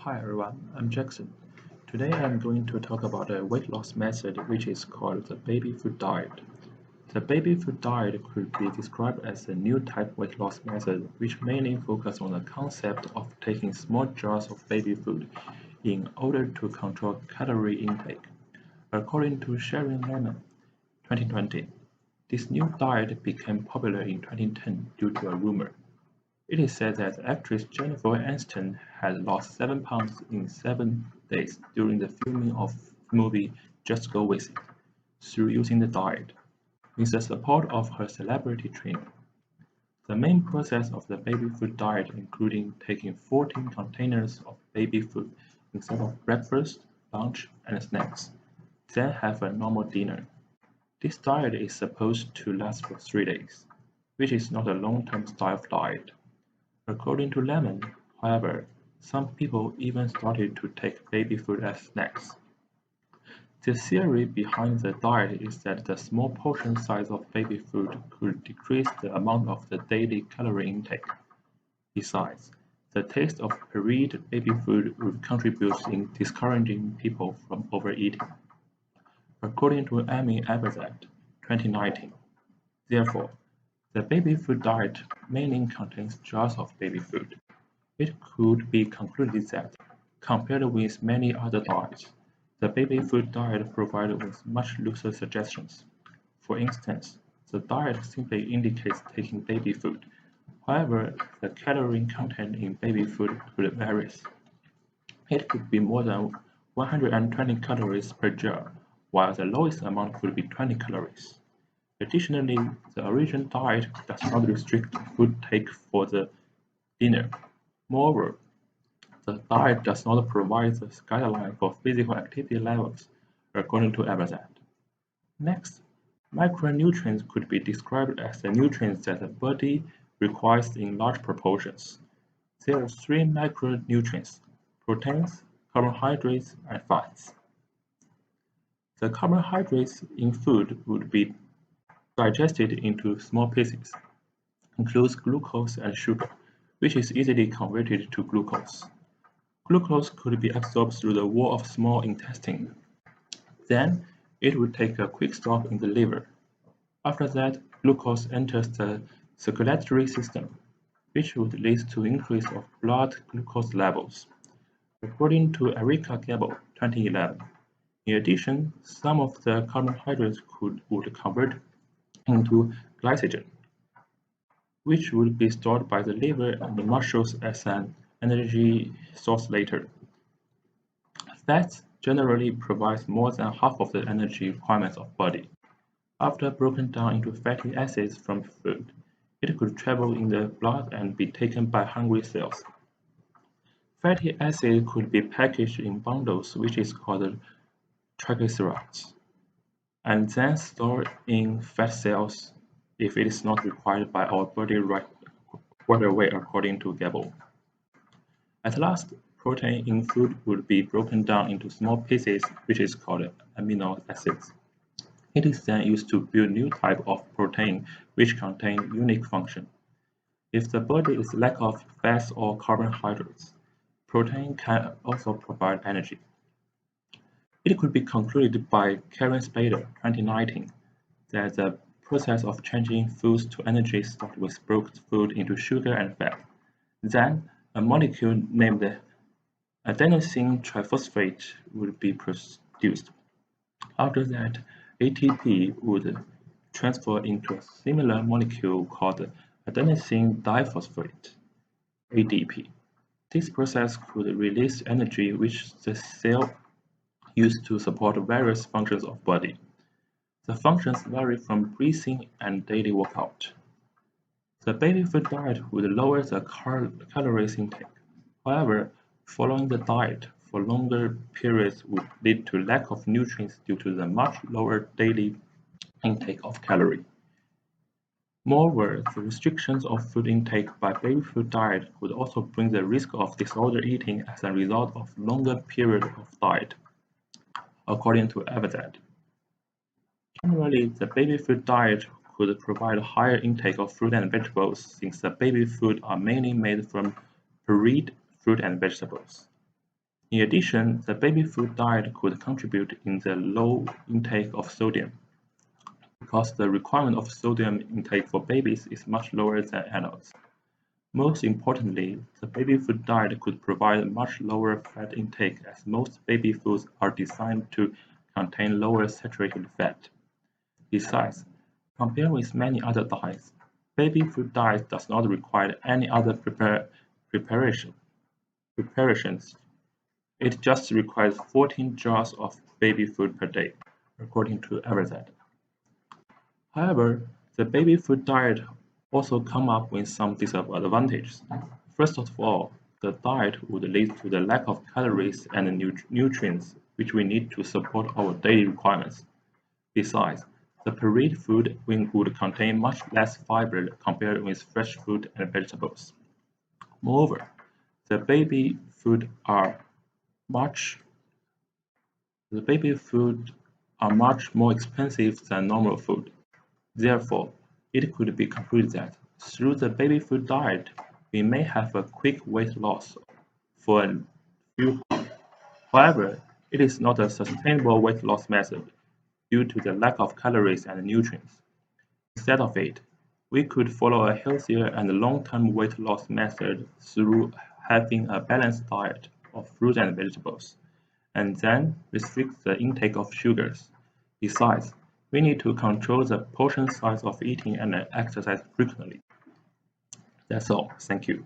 Hi everyone, I'm Jackson. Today I'm going to talk about a weight loss method which is called the baby food diet. The baby food diet could be described as a new type weight loss method which mainly focuses on the concept of taking small jars of baby food in order to control calorie intake. According to Sharon Lemon, 2020, this new diet became popular in 2010 due to a rumor. It is said that actress Jennifer Aniston had lost 7 pounds in 7 days during the filming of movie Just Go With It through using the diet, with the support of her celebrity trainer. The main process of the baby food diet including taking 14 containers of baby food instead of breakfast, lunch, and snacks, then have a normal dinner. This diet is supposed to last for 3 days, which is not a long-term style of diet. According to Lemon, however, some people even started to take baby food as snacks. The theory behind the diet is that the small portion size of baby food could decrease the amount of the daily calorie intake. Besides, the taste of pureed baby food would contribute in discouraging people from overeating. According to Amy Abazad, 2019, therefore, the baby food diet mainly contains jars of baby food. It could be concluded that, compared with many other diets, the baby food diet provided with much looser suggestions. For instance, the diet simply indicates taking baby food. However, the calorie content in baby food could vary. It could be more than 120 calories per jar, while the lowest amount could be 20 calories. Additionally, the original diet does not restrict food take for the dinner. Moreover, the diet does not provide the guideline for physical activity levels, according to Abazad. Next, micronutrients could be described as the nutrients that the body requires in large proportions. There are three micronutrients: proteins, carbohydrates, and fats. The carbohydrates in food would be digested into small pieces, includes glucose and sugar, which is easily converted to glucose. Glucose could be absorbed through the wall of small intestine. Then, it would take a quick stop in the liver. After that, glucose enters the circulatory system, which would lead to increase of blood glucose levels, according to Erica Gable, 2011. In addition, some of the carbohydrates would convert into glycogen, which would be stored by the liver and the muscles as an energy source later. Fats generally provide more than half of the energy requirements of body. After broken down into fatty acids from food, it could travel in the blood and be taken by hungry cells. Fatty acid could be packaged in bundles, which is called triglycerides, and then stored in fat cells if it is not required by our body right away, according to Gable. At last, protein in food would be broken down into small pieces, which is called amino acids. It is then used to build new type of protein which contain unique function. If the body is lack of fats or carbohydrates, protein can also provide energy. It could be concluded by Karen Spader, 2019, that the process of changing foods to energy starts with broken food into sugar and fat. Then, a molecule named adenosine triphosphate would be produced. After that, ATP would transfer into a similar molecule called adenosine diphosphate (ADP). This process could release energy which the cell used to support various functions of body. The functions vary from breathing and daily workout. The baby food diet would lower the calories intake. However, following the diet for longer periods would lead to lack of nutrients due to the much lower daily intake of calorie. Moreover, the restrictions of food intake by baby food diet could also bring the risk of disorder eating as a result of longer period of diet, according to Avazad. Generally, the baby food diet could provide higher intake of fruit and vegetables since the baby food are mainly made from pureed fruit and vegetables. In addition, the baby food diet could contribute in the low intake of sodium, because the requirement of sodium intake for babies is much lower than adults. Most importantly, the baby food diet could provide much lower fat intake as most baby foods are designed to contain lower saturated fat. Besides, compared with many other diets, baby food diet does not require any other preparations. It just requires 14 jars of baby food per day, according to Everzet. However, the baby food diet also comes up with some disadvantages. First of all, the diet would lead to the lack of calories and nutrients which we need to support our daily requirements. Besides, the pureed food would contain much less fiber compared with fresh fruit and vegetables. Moreover, the baby food are much the baby food are much more expensive than normal food. Therefore, it could be concluded that through the baby food diet, we may have a quick weight loss for a few. However, it is not a sustainable weight loss method due to the lack of calories and nutrients. Instead of it, we could follow a healthier and long-term weight loss method through having a balanced diet of fruits and vegetables, and then restrict the intake of sugars. Besides, we need to control the portion size of eating and exercise frequently. That's all. Thank you.